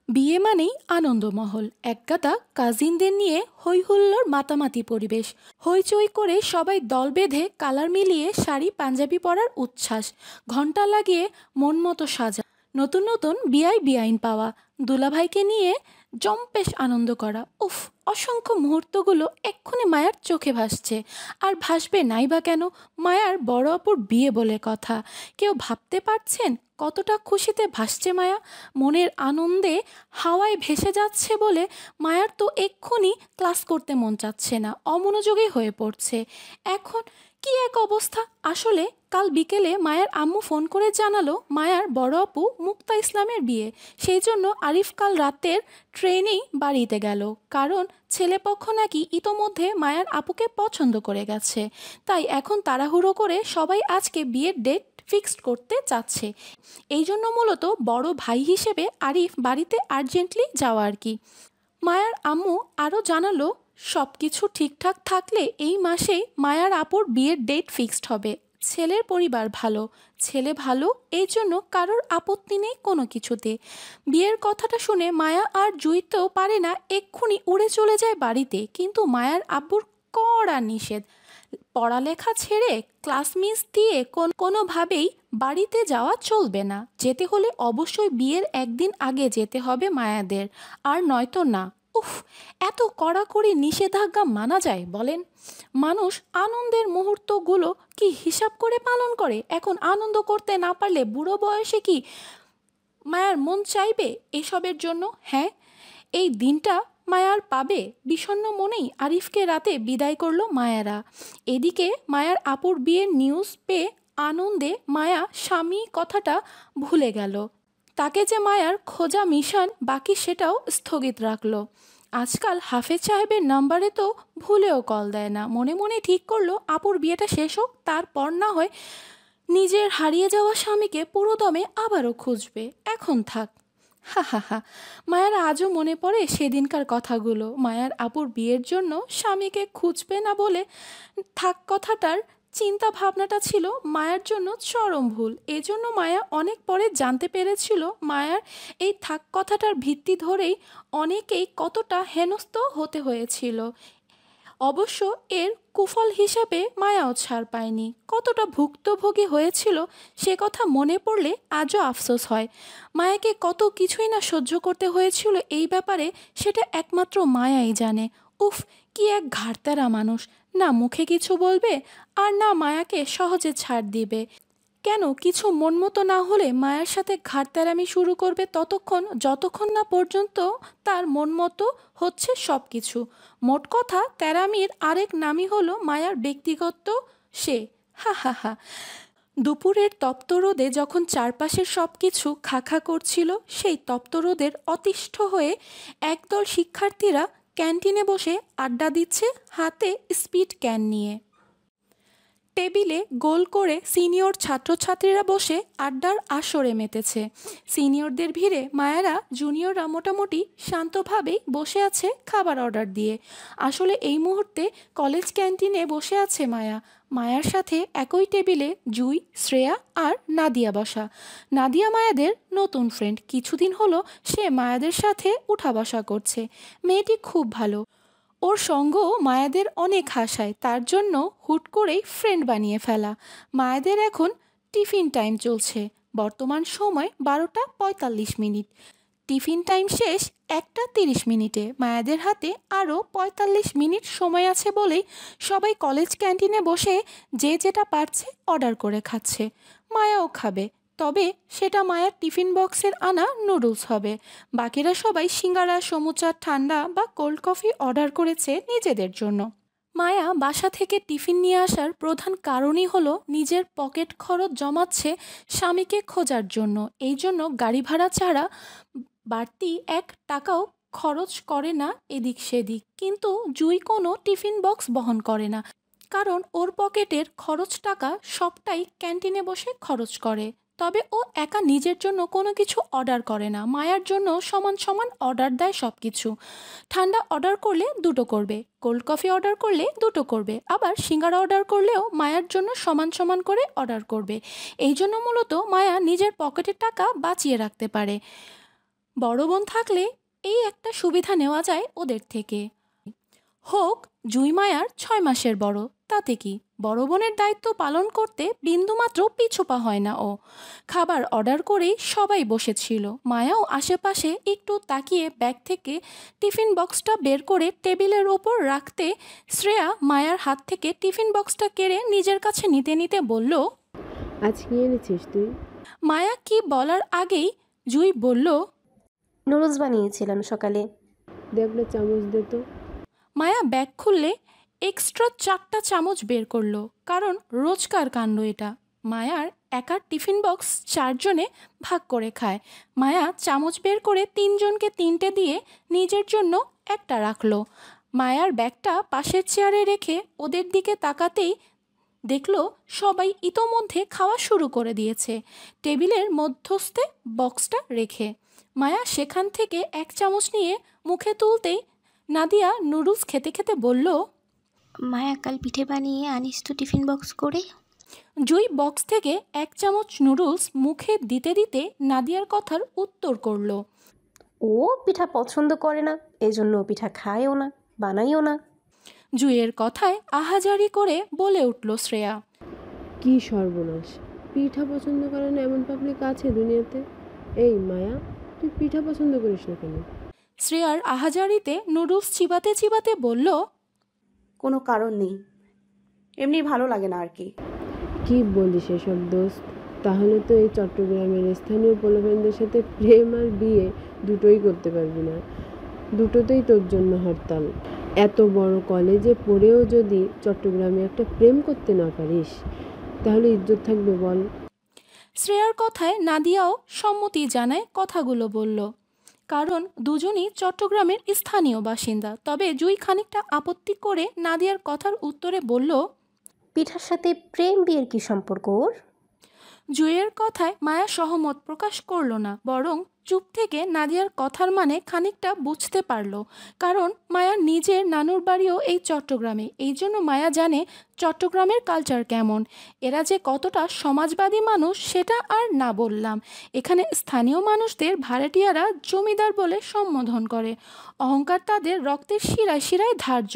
বিয়ে মানেই আনন্দমহল, একগাদা কাজিনদের নিয়ে হই হুল্লোড় মাতামাতি পরিবেশ। হইচই করে সবাই দল বেঁধে কালার মিলিয়ে শাড়ি পাঞ্জাবি পরার উচ্ছ্বাস, ঘন্টা লাগিয়ে মন মতো সাজা, নতুন নতুন বিয়াই বিয়াইন পাওয়া, দুলাভাইকে নিয়ে জম্পেশ আনন্দ করা। উফ, অসংখ্য মুহূর্তগুলো এক্ষুনি মায়ার চোখে ভাসছে। আর ভাসবে নাই বা কেন? মায়ার বড় অপুর বিয়ে বলে কথা। কেউ ভাবতে পারছেন কতটা খুশিতে ভাসছে মায়া? মনের আনন্দে হাওয়ায় ভেসে যাচ্ছে বলে মায়ার তো এক্ষুনি ক্লাস করতে মন চাচ্ছে না, অমনোযোগী হয়ে পড়ছে। এখন কি এক অবস্থা! আসলে কাল বিকেলে মায়ার আম্মু ফোন করে জানালো মায়ার বড় আপু মুক্তা ইসলামের বিয়ে। সেই জন্য আরিফ কাল রাতের ট্রেনেই বাড়িতে গেল, কারণ ছেলেপক্ষ নাকি ইতোমধ্যে মায়ার আপুকে পছন্দ করে গেছে। তাই এখন তাড়াহুড়ো করে সবাই আজকে বিয়ের ডেট ফিক্সড করতে চাচ্ছে। এই জন্য মূলত বড় ভাই হিসেবে আরিফ বাড়িতে আর্জেন্টলি যাওয়া আর কি। মায়ার আম্মু আরও জানালো সব কিছু ঠিকঠাক থাকলে এই মাসেই মায়ার আপুর বিয়ের ডেট ফিক্সড হবে। ছেলের পরিবার ভালো, ছেলে ভালো, এই জন্য কারোর আপত্তি নেই কোনো কিছুতে। বিয়ের কথাটা শুনে মায়া আর জুইতেও পারে না, এক্ষুনি উড়ে চলে যায় বাড়িতে। কিন্তু মায়ার আব্বুর কড়া নিষেধ, পড়ালেখা ছেড়ে ক্লাস মিস দিয়ে কোনোভাবেই বাড়িতে যাওয়া চলবে না। যেতে হলে অবশ্যই বিয়ের একদিন আগে যেতে হবে মায়াদের, আর নয়তো না। উফ, এত কড়াকড়ি নিষেধাজ্ঞা মানা যায় বলেন? মানুষ আনন্দের মুহূর্তগুলো কি হিসাব করে পালন করে? এখন আনন্দ করতে না পারলে বুড়ো বয়সে কি মায়ার মন চাইবে এসবের জন্য? হ্যাঁ, এই দিনটা মায়ার পাবে? বিষণ্ণ মনেই আরিফকে রাতে বিদায় করলো মায়ারা। এদিকে মায়ার আপুর বিয়ের নিউজ পেয়ে আনন্দে মায়া স্বামী কথাটা ভুলে গেল। তাকে যে মায়ার খোঁজা মিশন বাকি সেটাও স্থগিত রাখলো। আজকাল হাফেজ সাহেবের নাম্বারে তো ভুলেও কল দেয় না। মনে মনে ঠিক করলো আপুর বিয়েটা শেষ হোক, তারপর না হয় নিজের হারিয়ে যাওয়া স্বামীকে পুরোদমে আবারও খুঁজবে। এখন থাক। হা হা হা। মায়ার আজও মনে পড়ে সেদিনকার কথাগুলো। মায়ার আপুর বিয়ের জন্য স্বামীকে খুঁজবে না বলে থাক কথাটার চিন্তা ভাবনাটা ছিল মায়ার জন্য চরম ভুল। এজন্য মায়া অনেক পরে জানতে পেরেছিল মায়ার এই থাক কথাটার ভিত্তি ধরেই অনেকেই কতটা হেনস্থ হতে হয়েছিল। অবশ্য এর কুফল হিসাবে মায়াও ছাড় পায়নি। কতটা ভুক্তভোগী হয়েছিল সে কথা মনে পড়লে আজও আফসোস হয়। মায়াকে কত কিছুই না সহ্য করতে হয়েছিল এই ব্যাপারে, সেটা একমাত্র মায়াই জানে। উফ, কি এক ঘাড়তেরা মানুষ! না মুখে কিছু বলবে, আর না মায়াকে সহজে ছাড় দিবে। কেন কিছু মন মতো না হলে মায়ের সাথে ঘাড়তেরামি শুরু করবে যতক্ষণ না পর্যন্ত তার মন মতো হচ্ছে সব কিছু। মোট কথা, তেরামির আরেক নামই হলো মায়ার ব্যক্তিগত সে। হা হা হা। দুপুরের তপ্ত রোদে যখন চারপাশের সব কিছু খা খা করছিল, সেই তপ্ত রোদের অতিষ্ঠ হয়ে একদল শিক্ষার্থীরা ক্যান্টিনে বসে আড্ডা দিচ্ছে, হাতে স্পিড ক্যান নিয়ে। টেবিলে গোল করে সিনিয়র ছাত্রছাত্রীরা বসে আড্ডার আসরে মেতেছে। সিনিয়রদের ভিড়ে মায়েরা জুনিয়ররা মোটামুটি শান্তভাবেই বসে আছে খাবার অর্ডার দিয়ে। আসলে এই মুহূর্তে কলেজ ক্যান্টিনে বসে আছে মায়া। মায়ার সাথে একই টেবিলে জুই, শ্রেয়া আর নাদিয়া বসা। নাদিয়া মায়াদের নতুন ফ্রেন্ড। কিছুদিন হলো সে মায়াদের সাথে উঠা বসা করছে। মেয়েটি খুব ভালো, ওর সঙ্গ মায়াদের অনেক হাসায়, তার জন্য হুট করেই ফ্রেন্ড বানিয়ে ফেলা। মায়াদের এখন টিফিন টাইম চলছে। বর্তমান সময় 12:45। টিফিন টাইম শেষ 1:30। মায়াদের হাতে আরও 45 মিনিট সময় আছে বলেই সবাই কলেজ ক্যান্টিনে বসে যে যেটা পারছে অর্ডার করে খাচ্ছে। মায়াও খাবে, তবে সেটা মায়ার টিফিন বক্সের আনা নুডলস হবে। বাকিরা সবাই সিঙ্গারা, সমুচা, ঠান্ডা বা কোল্ড কফি অর্ডার করেছে নিজেদের জন্য। মায়া বাসা থেকে টিফিন নিয়ে আসার প্রধান কারণই হলো নিজের পকেট খরচ জমাচ্ছে স্বামীকে খোঁজার জন্য। এই জন্য গাড়ি ভাড়া ছাড়া বাড়তি 1 টাকাও খরচ করে না এদিক সেদিক। কিন্তু জুই কোনো টিফিন বক্স বহন করে না, কারণ ওর পকেটের খরচ টাকা সবটাই ক্যান্টিনে বসে খরচ করে। তবে ও একা নিজের জন্য কোনো কিছু অর্ডার করে না, মায়ার জন্য সমান সমান অর্ডার দেয় সব কিছু। ঠান্ডা অর্ডার করলে 2টো করবে, কোল্ড কফি অর্ডার করলে 2টো করবে, আবার সিঙ্গারা অর্ডার করলেও মায়ার জন্য সমান সমান করে অর্ডার করবে। এই জন্য মূলত মায়া নিজের পকেটের টাকা বাঁচিয়ে রাখতে পারে। বড় বোন থাকলে এই একটা সুবিধা নেওয়া যায় ওদের থেকে। হোক জুই মায়ার 6 মাসের বড়, তাতে কি, বড় বোনের দায়িত্ব পালন করতে বিন্দুমাত্র পিছুপা হয় না ও। খাবার অর্ডার করেই সবাই বসেছিল। মায়াও আশেপাশে একটু তাকিয়ে ব্যাগ থেকে টিফিন বক্সটা বের করে টেবিলের ওপর রাখতে শ্রেয়া মায়ার হাত থেকে টিফিন বক্সটা কেড়ে নিজের কাছে নিতে নিতে বলল, আজ কি এনেছিস তুই? মায়া কি বলার আগেই জুই বলল, নুডলস বানিয়েছিলাম সকালে। দেখ না, চামচ দে তো। মায়া ব্যাগ খুললে এক্সট্রা 4টা চামচ বের করলো, কারণ রোজকার কাণ্ড এটা। মায়ার একার টিফিন বক্স 4জনে ভাগ করে খায়। মায়া চামচ বের করে 3জনকে 3টে দিয়ে নিজের জন্য একটা রাখলো। মায়ার ব্যাগটা পাশের চেয়ারে রেখে ওদের দিকে তাকাতেই দেখলো সবাই ইতোমধ্যে খাওয়া শুরু করে দিয়েছে, টেবিলের মধ্যস্থে বক্সটা রেখে। মায়া সেখান থেকে 1 চামচ নিয়ে মুখে তুলতেই নাদিয়া নুডলস খেতে খেতে বলল, মায়া কাল পিঠে বানিয়ে আনিস তো টিফিন বক্স করে। জুই বক্স থেকে 1 চামচ নুডলস মুখে দিতে দিতে নাদিয়ার কথার উত্তর করলো, ও পিঠা পছন্দ করে না, এজন্য ও পিঠা খায়ও না, বানাইও না। জুইয়ের কথায় আহাজারি করে বলে উঠল শ্রেয়া, কি সর্বনাশ! পিঠা পছন্দ করে না এমন পাবলিক আছে দুনিয়াতে? এই মায়া, তুই পিঠা পছন্দ করিস না কেন? শ্রেয়ার আহাজারিতে নুডলস চিবাতে চিবাতে বলল, কোনো কারণ নেই, এমনি ভালো লাগে না আর কি। কি বলিস এসব দোস্ত? তাহলে তো এই চট্টগ্রামের স্থানীয় পোলাপানদের সাথে প্রেম আর বিয়ে দুটোই করতে পারবি না। দুটোতেই তোর জন্য হরতাল। এত বড় কলেজে পড়েও যদি চট্টগ্রামে একটা প্রেম করতে না পারিস, তাহলে ইজ্জত থাকবে বল? শ্রেয়ার কথায় নাদিয়াও সম্মতি জানায়, কথাগুলো বলল, কারণ দুজনই চট্টগ্রামের স্থানীয় বাসিন্দা। তবে জুই খানিকটা আপত্তি করে নাদিয়ার কথার উত্তরে বলল, পিঠার সাথে প্রেম বিয়ের কি সম্পর্ক ওর? জুইয়ের কথায় মায়া সহমত প্রকাশ করলো না, বরং চুপ থেকে নাদিয়ার কথার মানে খানিকটা বুঝতে পারল। কারণ মায়া নিজের নানুর বাড়িও এই চট্টগ্রামে, এই জন্য মায়া জানে চট্টগ্রামের কালচার কেমন। এরা যে কতটা সমাজবাদী মানুষ সেটা আর না বললাম। এখানে স্থানীয় মানুষদের ভাড়াটিয়ারা জমিদার বলে সম্বোধন করে। অহংকার তাদের রক্তের শিরায় শিরায় ধার্য।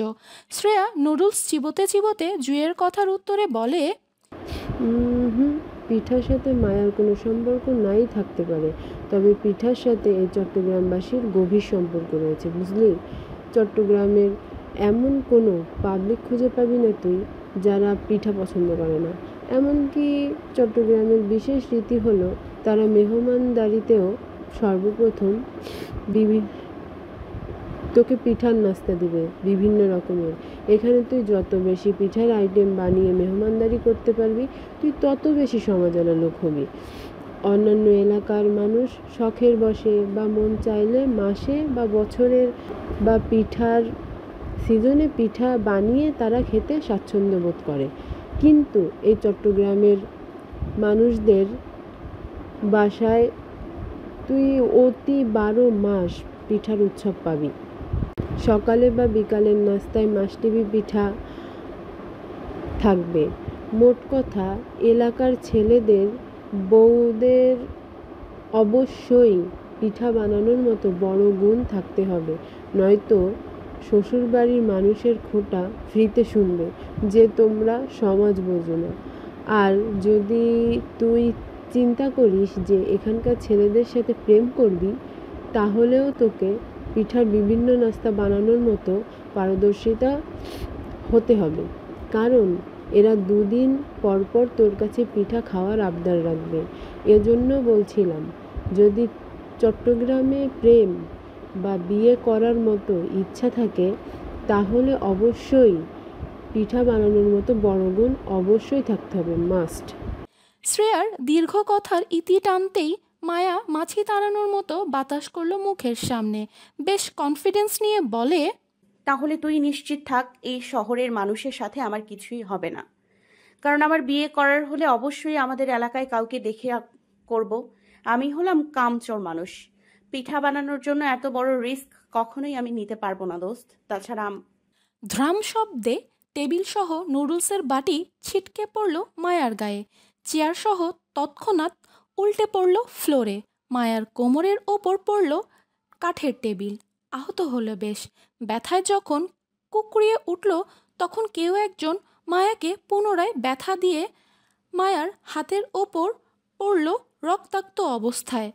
শ্রেয়া নুডলস চিবোতে চিবোতে জুইয়ের কথার উত্তরে বলে, হুম, পিঠার সাথে মায়ার কোনো সম্পর্ক নাই থাকতে পারে, তবে পিঠার সাথে এই চট্টগ্রামবাসীর গভীর সম্পর্ক রয়েছে, বুঝলি? চট্টগ্রামের এমন কোনো পাবলিক খুঁজে পাবি না তুই যারা পিঠা পছন্দ করে না। এমনকি চট্টগ্রামের বিশেষ রীতি হলো তারা মেহমানদারিতেও সর্বপ্রথম তোকে পিঠার নাস্তা দিবে বিভিন্ন রকমের। এখানে তুই যত বেশি পিঠার আইটেম বানিয়ে মেহমানদারি করতে পারবি, তুই তত বেশি সমাদরের লোক হবি। অন্যান্য এলাকার মানুষ শখের বসে বা মন চাইলে মাসে বা বছরের বা পিঠার সিজনে পিঠা বানিয়ে তারা খেতে স্বাচ্ছন্দ্য বোধ করে, কিন্তু এই চট্টগ্রামের মানুষদের বাসায় তুই অতি 12 মাস পিঠার উৎসব পাবি। সকালে বা বিকালের নাস্তায় মাসটিবি পিঠা থাকবে। মোট কথা, এলাকার ছেলেদের বউদের অবশ্যই পিঠা বানানোর মতো বড় গুণ থাকতে হবে, নয়তো শ্বশুরবাড়ির মানুষের খোঁটা ফ্রিতে শুনবে যে তোমরা সমাজ বোঝো না। আর যদি তুই চিন্তা করিস যে এখানকার ছেলেদের সাথে প্রেম করবি, তাহলেও তোকে পিঠার বিভিন্ন নাস্তা বানানোর মতো পারদর্শিতা হতে হবে, কারণ এরা 2 দিন পর পর তোর কাছে পিঠা খাওয়ার আবদার রাখবে। এজন্য বলছিলাম, যদি চট্টগ্রামে প্রেম বা বিয়ে করার মতো ইচ্ছা থাকে, তাহলে অবশ্যই পিঠা বানানোর মতো বড় গুণ অবশ্যই থাকতে হবে, মাস্ট। শ্রেয়ার দীর্ঘ কথার ইতি টানতেই মায়া মাছি তাড়ানোর মতো বাতাস করলো মুখের সামনে। বেশ কনফিডেন্স নিয়ে বলে, তাহলে তুই নিশ্চিত থাক, এই শহরের মানুষের সাথে আমার কিছুই হবে না। কারণ আমার বিয়ে করার হলে অবশ্যই আমাদের এলাকায় কাউকে দেখে করব। আমি হলাম কামচোর মানুষ। পিঠা বানানোর জন্য এত বড় রিস্ক কখনোই আমি নিতে পারবো না দোস্ত। তাছাড়া ধ্রাম শব্দে টেবিল সহ নুডলসের বাটি ছিটকে পড়ল মায়ার গায়ে। চেয়ার সহ তৎক্ষণাৎ উল্টে পড়ল ফ্লোরে। মায়ার কোমরের ওপর পড়ল কাঠের টেবিল। আহত হলো বেশ। ব্যথায় যখন কুকড়িয়ে উঠল তখন কেউ একজন মায়াকে পুনরায় ব্যথা দিয়ে মায়ার হাতের ওপর পড়ল রক্তাক্ত অবস্থায়।